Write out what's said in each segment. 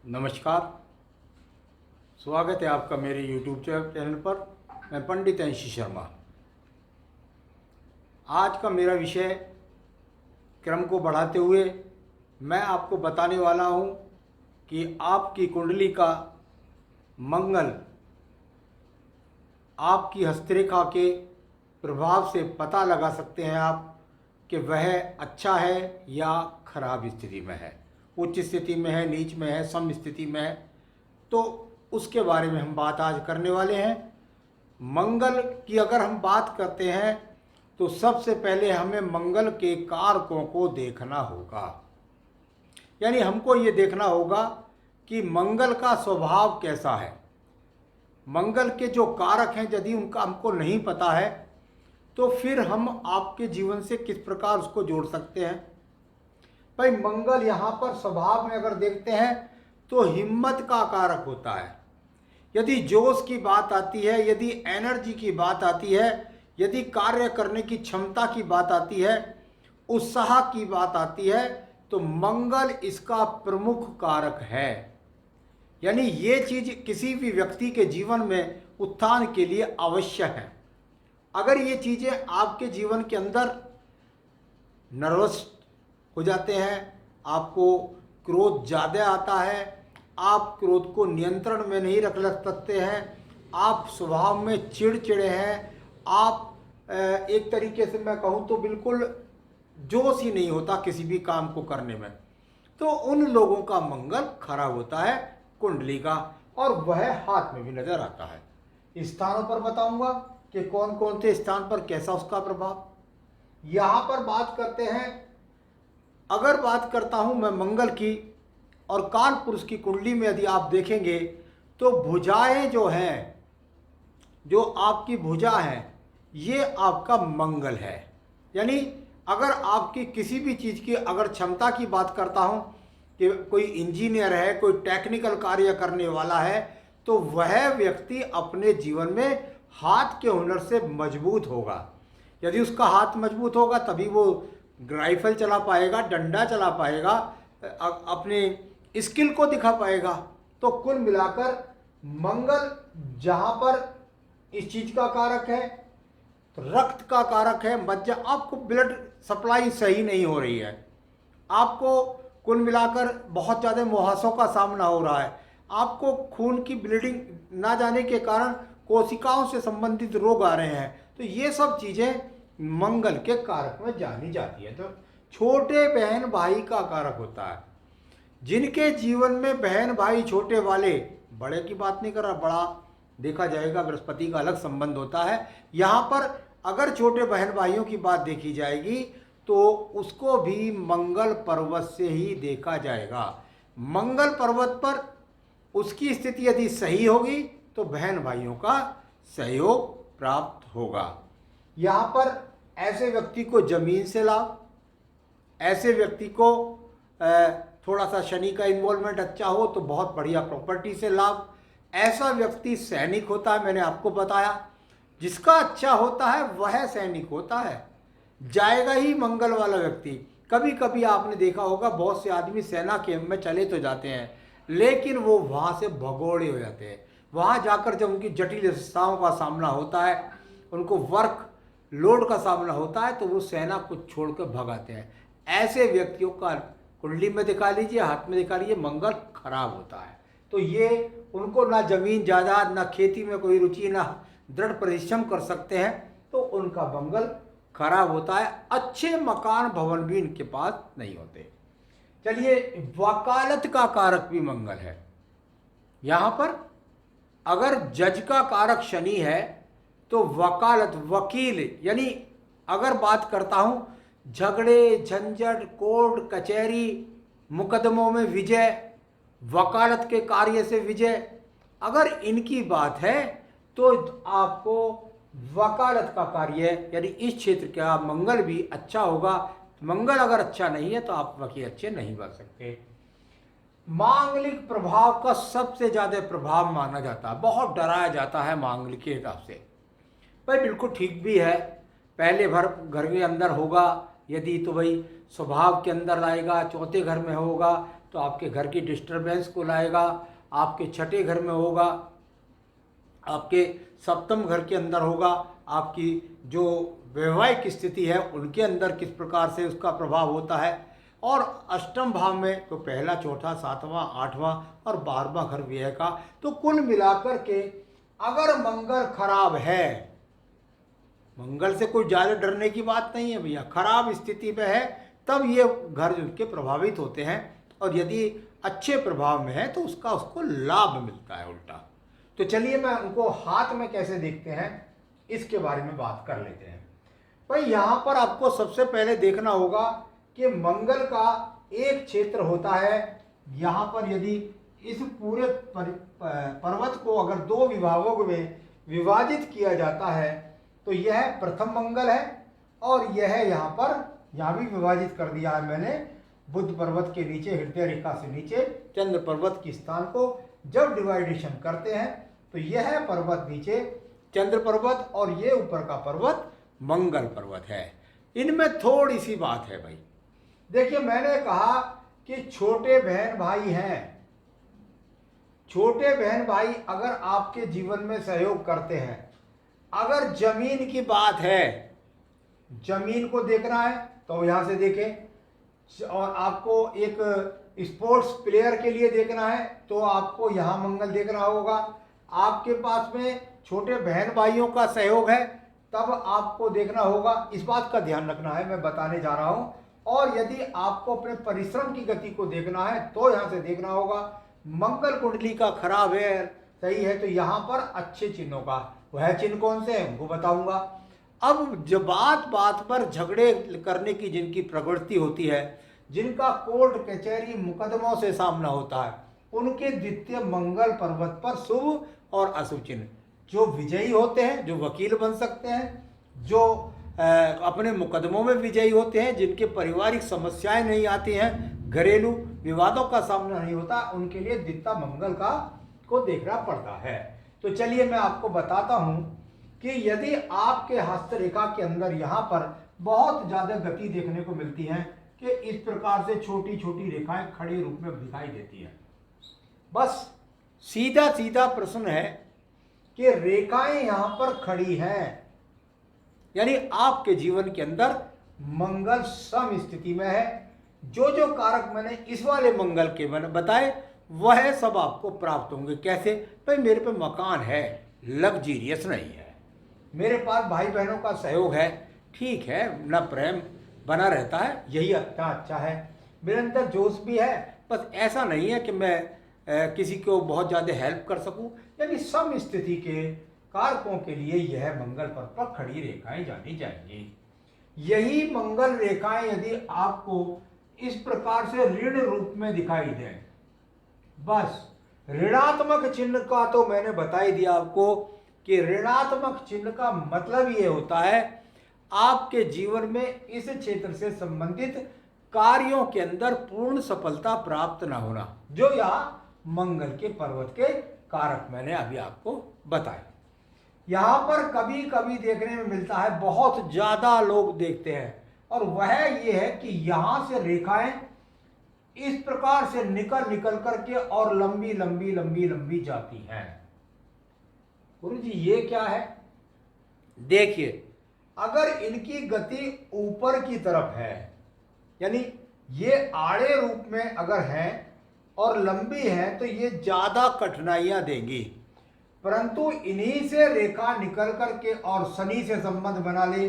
नमस्कार। स्वागत है आपका मेरे YouTube चैनल पर। मैं पंडित अंशी शर्मा। आज का मेरा विषय क्रम को बढ़ाते हुए मैं आपको बताने वाला हूँ कि आपकी कुंडली का मंगल आपकी हस्तरेखा के प्रभाव से पता लगा सकते हैं आप कि वह अच्छा है या खराब स्थिति में है, उच्च स्थिति में है, नीच में है, सम स्थिति में है। तो उसके बारे में हम बात आज करने वाले हैं। मंगल की अगर हम बात करते हैं तो सबसे पहले हमें मंगल के कारकों को देखना होगा। यानी हमको ये देखना होगा कि मंगल का स्वभाव कैसा है। मंगल के जो कारक हैं यदि उनका हमको नहीं पता है तो फिर हम आपके जीवन से किस प्रकार उसको जोड़ सकते हैं। भाई मंगल यहाँ पर स्वभाव में अगर देखते हैं तो हिम्मत का कारक होता है। यदि जोश की बात आती है, यदि एनर्जी की बात आती है, यदि कार्य करने की क्षमता की बात आती है, उत्साह की बात आती है, तो मंगल इसका प्रमुख कारक है। यानी ये चीज किसी भी व्यक्ति के जीवन में उत्थान के लिए आवश्यक है। अगर ये चीजें आपके जीवन के अंदर नर्वस हो जाते हैं, आपको क्रोध ज़्यादा आता है, आप क्रोध को नियंत्रण में नहीं रख सकते हैं, आप स्वभाव में चिड़चिड़े हैं, आप एक तरीके से मैं कहूँ तो बिल्कुल जोश ही नहीं होता किसी भी काम को करने में, तो उन लोगों का मंगल खराब होता है कुंडली का, और वह हाथ में भी नजर आता है। स्थानों पर बताऊंगा कि कौन कौन से स्थान पर कैसा उसका प्रभाव। यहाँ पर बात करते हैं, अगर बात करता हूँ मैं मंगल की और काल पुरुष की कुंडली में यदि आप देखेंगे तो भुजाएं जो हैं, जो आपकी भुजा हैं, ये आपका मंगल है। यानी अगर आपकी किसी भी चीज़ की अगर क्षमता की बात करता हूँ कि कोई इंजीनियर है, कोई टेक्निकल कार्य करने वाला है, तो वह व्यक्ति अपने जीवन में हाथ के हुनर से मजबूत होगा। यदि उसका हाथ मजबूत होगा तभी वो राइफल चला पाएगा, डंडा चला पाएगा, अपने स्किल को दिखा पाएगा। तो कुल मिलाकर मंगल जहाँ पर इस चीज का कारक है, तो रक्त का कारक है, मज्जा, आपको ब्लड सप्लाई सही नहीं हो रही है, आपको कुल मिलाकर बहुत ज़्यादा मुहासों का सामना हो रहा है, आपको खून की ब्लीडिंग ना जाने के कारण कोशिकाओं से संबंधित रोग आ रहे हैं, तो ये सब चीज़ें मंगल के कारक में जानी जाती है। तो छोटे बहन भाई का कारक होता है। जिनके जीवन में बहन भाई छोटे वाले, बड़े की बात नहीं कर रहा, बड़ा देखा जाएगा बृहस्पति का अलग संबंध होता है। यहाँ पर अगर छोटे बहन भाइयों की बात देखी जाएगी तो उसको भी मंगल पर्वत से ही देखा जाएगा। मंगल पर्वत पर उसकी स्थिति यदि सही होगी तो बहन भाइयों का सहयोग प्राप्त होगा। यहाँ पर ऐसे व्यक्ति को जमीन से लाभ, ऐसे व्यक्ति को थोड़ा सा शनि का इन्वॉल्वमेंट अच्छा हो तो बहुत बढ़िया प्रॉपर्टी से लाभ। ऐसा व्यक्ति सैनिक होता है, मैंने आपको बताया, जिसका अच्छा होता है वह सैनिक होता है, जाएगा ही मंगल वाला व्यक्ति। कभी कभी आपने देखा होगा बहुत से आदमी सेना कैंप में चले तो जाते हैं लेकिन वो वहाँ से भगोड़े हो जाते हैं। वहाँ जाकर जब उनकी जटिल समस्याओं का सामना होता है, उनको वर्क लोड का सामना होता है, तो वो सेना को छोड़कर भगाते हैं। ऐसे व्यक्तियों का कुंडली में दिखा लीजिए, हाथ में दिखा लीजिए, मंगल खराब होता है। तो ये उनको ना जमीन जायदाद, ना खेती में कोई रुचि, ना दृढ़ परिश्रम कर सकते हैं, तो उनका मंगल खराब होता है। अच्छे मकान भवन भी इनके पास नहीं होते। चलिए, वकालत का कारक भी मंगल है। यहाँ पर अगर जज का कारक शनि है तो वकालत, वकील, यानी अगर बात करता हूँ झगड़े झंझट, कोर्ट कचहरी, मुकदमों में विजय, वकालत के कार्य से विजय, अगर इनकी बात है तो आपको वकालत का कार्य यानी इस क्षेत्र का मंगल भी अच्छा होगा। मंगल अगर अच्छा नहीं है तो आप वकील अच्छे नहीं बन सकते। मांगलिक प्रभाव का सबसे ज्यादा प्रभाव माना जाता है, बहुत डराया जाता है मांगलिक के हिसाब से। भाई बिल्कुल ठीक भी है, पहले भर घर के अंदर होगा यदि तो भाई स्वभाव के अंदर आएगा, चौथे घर में होगा तो तो आपके घर की डिस्टरबेंस को लाएगा, आपके छठे घर में होगा, आपके सप्तम घर के अंदर होगा, आपकी जो वैवाहिक स्थिति है उनके अंदर किस प्रकार से उसका प्रभाव होता है। और अष्टम भाव में तो पहला, चौथा, सातवां, आठवां और 12वां घर व्यय का। तो कुल मिलाकर के अगर मंगल खराब है, मंगल से कोई ज़्यादा डरने की बात नहीं है भैया, खराब स्थिति में है तब ये घर उनके प्रभावित होते हैं। और यदि अच्छे प्रभाव में है तो उसको लाभ मिलता है उल्टा। तो चलिए मैं उनको हाथ में कैसे देखते हैं इसके बारे में बात कर लेते हैं। भाई यहाँ पर आपको सबसे पहले देखना होगा कि मंगल का एक क्षेत्र होता है। यहाँ पर यदि इस पूरे पर्वत को अगर दो विभागों में विभाजित किया जाता है तो यह प्रथम मंगल है, और यह यहाँ पर यहाँ भी विभाजित कर दिया है मैंने बुध पर्वत के नीचे, हृदय रेखा से नीचे चंद्र पर्वत के स्थान को जब डिवाइडेशन करते हैं तो यह पर्वत नीचे चंद्र पर्वत और ये ऊपर का पर्वत मंगल पर्वत है। इनमें थोड़ी सी बात है भाई। देखिए मैंने कहा कि छोटे बहन भाई हैं, छोटे बहन भाई अगर आपके जीवन में सहयोग करते हैं, अगर जमीन की बात है, जमीन को देखना है तो यहां से देखें, और आपको एक स्पोर्ट्स प्लेयर के लिए देखना है तो आपको यहां मंगल देखना होगा। आपके पास में छोटे बहन भाइयों का सहयोग है तब आपको देखना होगा, इस बात का ध्यान रखना है, मैं बताने जा रहा हूं। और यदि आपको अपने परिश्रम की गति को देखना है तो यहां से देखना होगा। मंगल कुंडली का खराब है, सही है, तो यहां पर अच्छे चिन्हों का, वह चिन्ह कौन से हैं उनको बताऊंगा। अब जब बात बात पर झगड़े करने की जिनकी प्रवृत्ति होती है, जिनका कोर्ट कचहरी मुकदमों से सामना होता है, उनके द्वितीय मंगल पर्वत पर शुभ और अशुभ चिन्ह, जो विजयी होते हैं, जो वकील बन सकते हैं, जो अपने मुकदमों में विजयी होते हैं, जिनके पारिवारिक समस्याएं नहीं आती हैं, घरेलू विवादों का सामना नहीं होता, उनके लिए द्वितीय मंगल को देखना पड़ता है। तो चलिए मैं आपको बताता हूं कि यदि आपके हस्तरेखा के अंदर यहाँ पर बहुत ज्यादा गति देखने को मिलती है कि इस प्रकार से छोटी छोटी रेखाएं खड़े रूप में दिखाई देती हैं, बस सीधा सीधा प्रश्न है कि रेखाएं यहाँ पर खड़ी हैं, यानी आपके जीवन के अंदर मंगल सम स्थिति में है। जो जो कारक मैंने इस वाले मंगल के मैंने बताए वह सब आपको प्राप्त होंगे। कैसे? भाई मेरे पे मकान है, लग्जीरियस नहीं है, मेरे पास भाई बहनों का सहयोग है, ठीक है ना, प्रेम बना रहता है, यही अच्छा है, मेरे अंदर जोश भी है, बस ऐसा नहीं है कि मैं किसी को बहुत ज़्यादा हेल्प कर सकूं। यानी सम स्थिति के कारकों के लिए यह मंगल पर खड़ी रेखाएं जानी चाहिए। यही मंगल रेखाएं यदि आपको इस प्रकार से ऋण रूप में दिखाई दें, बस ऋणात्मक चिन्ह का तो मैंने बता ही दिया आपको कि ऋणात्मक चिन्ह का मतलब ये होता है आपके जीवन में इस क्षेत्र से संबंधित कार्यों के अंदर पूर्ण सफलता प्राप्त ना होना, जो यहाँ मंगल के पर्वत के कारक मैंने अभी आपको बताए। यहाँ पर कभी कभी देखने में मिलता है, बहुत ज्यादा लोग देखते हैं, और वह ये है कि यहां से रेखाएं इस प्रकार से निकल करके और लंबी लंबी लंबी लंबी जाती हैं। गुरु जी ये क्या है? देखिए, अगर इनकी गति ऊपर की तरफ है, यानी ये आड़े रूप में अगर है और लंबी है, तो ये ज्यादा कठिनाइयां देंगी। परंतु इन्हीं से रेखा निकल करके और शनि से संबंध बना ले,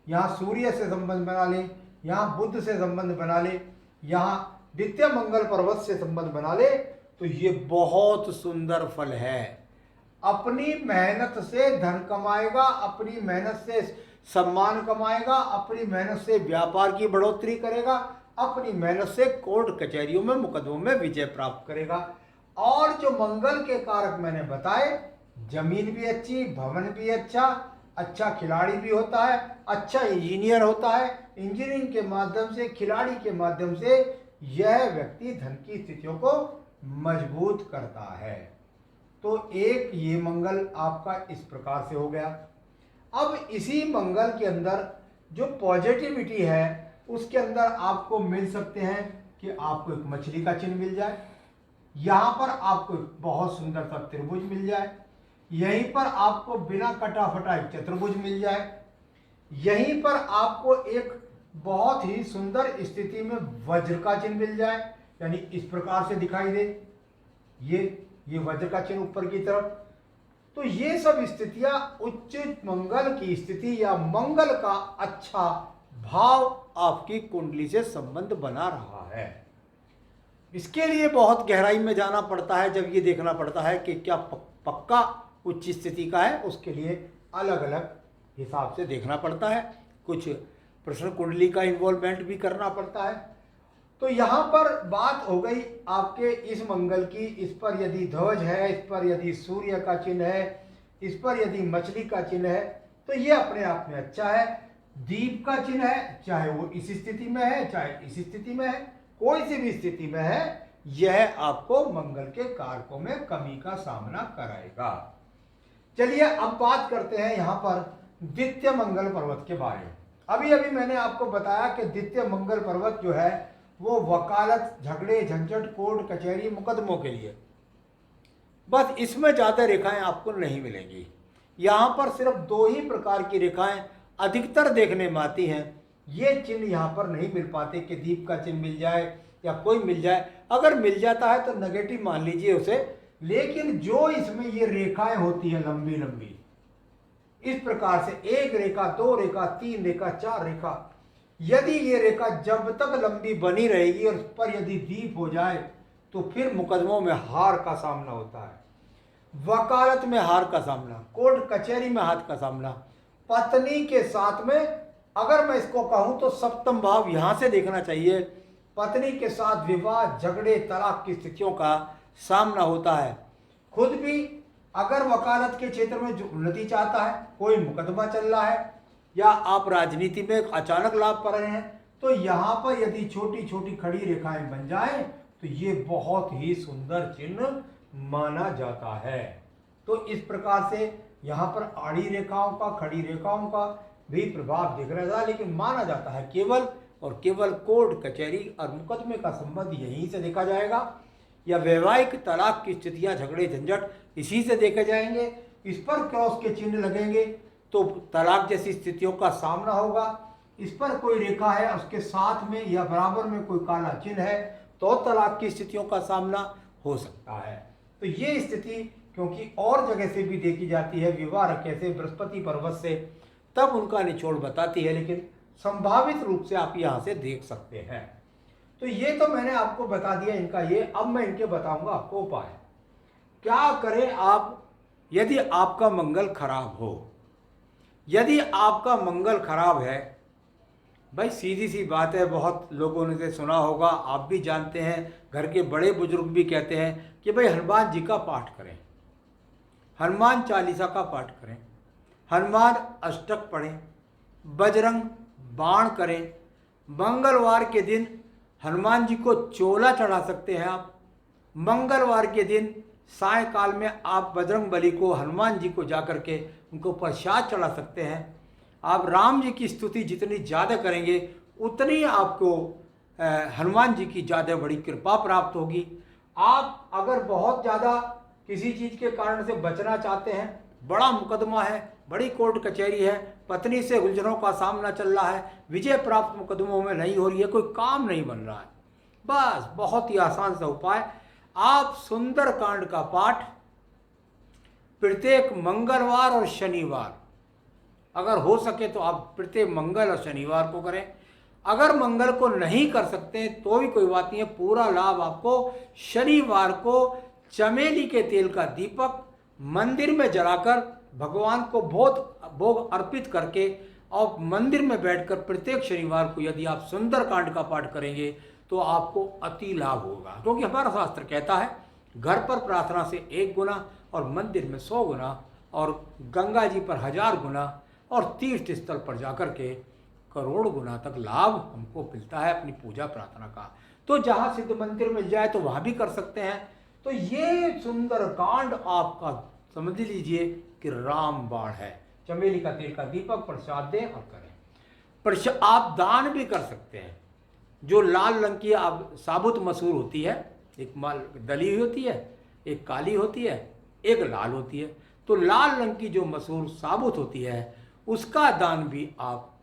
यहाँ सूर्य से संबंध बना ले, यहाँ बुध से संबंध बना ले, यहाँ द्वितीय मंगल पर्वत से संबंध बना ले, तो ये बहुत सुंदर फल है। अपनी मेहनत से धन कमाएगा, अपनी मेहनत से सम्मान कमाएगा, अपनी मेहनत से व्यापार की बढ़ोतरी करेगा, अपनी मेहनत से कोर्ट कचहरियों में मुकदमों में विजय प्राप्त करेगा। और जो मंगल के कारक मैंने बताए, जमीन भी अच्छी, भवन भी अच्छा खिलाड़ी भी होता है, अच्छा इंजीनियर होता है, इंजीनियरिंग के माध्यम से, खिलाड़ी के माध्यम से यह व्यक्ति धन की स्थितियों को मजबूत करता है। तो एक ये मंगल आपका इस प्रकार से हो गया। अब इसी मंगल के अंदर जो पॉजिटिविटी है उसके अंदर आपको मिल सकते हैं कि आपको एक मछली का चिन्ह मिल जाए, यहाँ पर आपको एक बहुत सुंदर सा त्रिभुज मिल जाए, यहीं पर आपको बिना कटा फटा एक चतुर्भुज मिल जाए, यहीं पर आपको एक बहुत ही सुंदर स्थिति में वज्र का चिन्ह मिल जाए, यानी इस प्रकार से दिखाई दे, ये वज्र का चिन्ह ऊपर की तरफ। तो ये सब स्थितियां उच्च मंगल की स्थिति या मंगल का अच्छा भाव आपकी कुंडली से संबंध बना रहा है। इसके लिए बहुत गहराई में जाना पड़ता है, जब ये देखना पड़ता है कि क्या पक्का उच्च स्थिति का है, उसके लिए अलग अलग हिसाब से देखना पड़ता है, कुछ प्रश्न कुंडली का इन्वॉल्वमेंट भी करना पड़ता है। तो यहाँ पर बात हो गई आपके इस मंगल की, इस पर यदि ध्वज है, इस पर यदि सूर्य का चिन्ह है, इस पर यदि मछली का चिन्ह है, तो ये अपने आप में अच्छा है। दीप का चिन्ह है, चाहे वो इस स्थिति में है चाहे इस स्थिति में है, कोई सी भी स्थिति में है, यह आपको मंगल के कारकों में कमी का सामना कराएगा। चलिए अब बात करते हैं यहाँ पर द्वितीय मंगल पर्वत के बारे में। अभी अभी मैंने आपको बताया कि द्वितीय मंगल पर्वत जो है वो वकालत, झगड़े, झंझट, कोर्ट कचहरी, मुकदमों के लिए, बस इसमें ज्यादा रेखाएं आपको नहीं मिलेंगी। यहाँ पर सिर्फ 2 ही प्रकार की रेखाएं अधिकतर देखने में आती हैं। ये चिन्ह यहाँ पर नहीं मिल पाते कि दीप का चिन्ह मिल जाए या कोई मिल जाए, अगर मिल जाता है तो नेगेटिव मान लीजिए उसे। लेकिन जो इसमें ये रेखाएं होती है लंबी लंबी, इस प्रकार से 1 रेखा, 2 रेखा, 3 रेखा, 4 रेखा, यदि ये रेखा जब तक लंबी बनी रहेगी और उस पर यदि दीप हो जाए तो फिर मुकदमों में हार का सामना होता है, वकालत में हार का सामना, कोर्ट कचहरी में हार का सामना। पत्नी के साथ में, अगर मैं इसको कहूं तो सप्तम भाव यहां से देखना चाहिए, पत्नी के साथ विवाद, झगड़े, तलाक की स्थितियों का सामना होता है। खुद भी अगर वकालत के क्षेत्र में जो उन्नति चाहता है, कोई मुकदमा चल रहा है, या आप राजनीति में अचानक लाभ पा रहे हैं, तो यहाँ पर यदि छोटी छोटी खड़ी रेखाएं बन जाएं तो ये बहुत ही सुंदर चिन्ह माना जाता है। तो इस प्रकार से यहाँ पर आड़ी रेखाओं का, खड़ी रेखाओं का भी प्रभाव दिख रहा था, लेकिन माना जाता है केवल और केवल कोर्ट कचहरी और मुकदमे का संबंध यहीं से देखा जाएगा, या वैवाहिक तलाक की स्थितियां, झगड़े, झंझट इसी से देखे जाएंगे। इस पर क्रॉस के चिन्ह लगेंगे तो तलाक जैसी स्थितियों का सामना होगा। इस पर कोई रेखा है, उसके साथ में या बराबर में कोई काला चिन्ह है, तो तलाक की स्थितियों का सामना हो सकता है। तो ये स्थिति क्योंकि और जगह से भी देखी जाती है, विवाह कैसे बृहस्पति पर्वत से, तब उनका निचोड़ बताती है, लेकिन संभावित रूप से आप यहाँ से देख सकते हैं। तो ये तो मैंने आपको बता दिया इनका ये। अब मैं इनके बताऊंगा आपको उपाय। क्या करें आप यदि आपका मंगल खराब हो। यदि आपका मंगल खराब है, भाई सीधी सी बात है, बहुत लोगों ने सुना होगा, आप भी जानते हैं, घर के बड़े बुजुर्ग भी कहते हैं कि भाई हनुमान जी का पाठ करें, हनुमान चालीसा का पाठ करें, हनुमान अष्टक पढ़ें, बजरंग बाण करें। मंगलवार के दिन हनुमान जी को चोला चढ़ा सकते हैं आप। मंगलवार के दिन सायकाल में आप बजरंग बली को, हनुमान जी को जाकर के उनको प्रसाद चढ़ा सकते हैं। आप राम जी की स्तुति जितनी ज़्यादा करेंगे उतनी आपको हनुमान जी की ज़्यादा बड़ी कृपा प्राप्त होगी। आप अगर बहुत ज़्यादा किसी चीज़ के कारण से बचना चाहते हैं, बड़ा मुकदमा है, बड़ी कोर्ट कचहरी है, पत्नी से उलझनों का सामना चल रहा है, विजय प्राप्त मुकदमों में नहीं हो रही है, कोई काम नहीं बन रहा है, बस बहुत ही आसान सा उपाय, आप सुंदरकांड का पाठ प्रत्येक मंगलवार और शनिवार, अगर हो सके तो आप प्रत्येक मंगल और शनिवार को करें। अगर मंगल को नहीं कर सकते तो भी कोई बात नहीं है, पूरा लाभ आपको शनिवार को चमेली के तेल का दीपक मंदिर में जलाकर भगवान को भोग अर्पित करके और मंदिर में बैठकर प्रत्येक शनिवार को यदि आप सुंदरकांड का पाठ करेंगे तो आपको अति लाभ होगा। क्योंकि हमारा शास्त्र कहता है घर पर प्रार्थना से 1 गुना और मंदिर में 100 गुना और गंगा जी पर 1000 गुना और तीर्थ स्थल पर जाकर के करोड़ गुना तक लाभ हमको मिलता है अपनी पूजा प्रार्थना का। तो जहाँ सिद्ध मंदिर मिल जाए तो वहाँ भी कर सकते हैं। तो ये सुंदरकांड आपका समझ लीजिए कि राम बाण है। चमेली का तेल का दीपक प्रसाद दें और करें। आप दान भी कर सकते हैं। जो लाल रंग की साबुत मसूर होती है, एक माल दली हुई होती है, एक काली होती है, एक लाल होती है। तो लाल रंग की जो मसूर साबुत होती है उसका दान भी आप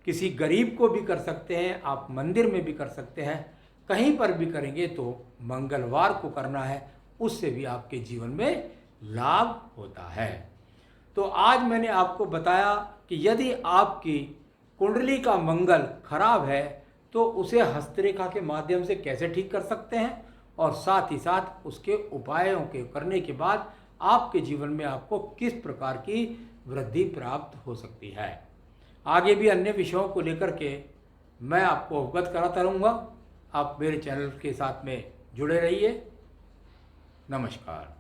किसी गरीब को भी कर सकते हैं, आप मंदिर में भी कर सकते हैं, कहीं पर भी करेंगे तो मंगलवार को करना है, उससे भी आपके जीवन में लाभ होता है। तो आज मैंने आपको बताया कि यदि आपकी कुंडली का मंगल खराब है तो उसे हस्तरेखा के माध्यम से कैसे ठीक कर सकते हैं, और साथ ही साथ उसके उपायों के करने के बाद आपके जीवन में आपको किस प्रकार की वृद्धि प्राप्त हो सकती है। आगे भी अन्य विषयों को लेकर के मैं आपको अवगत कराता रहूँगा। आप मेरे चैनल के साथ में जुड़े रहिए। नमस्कार।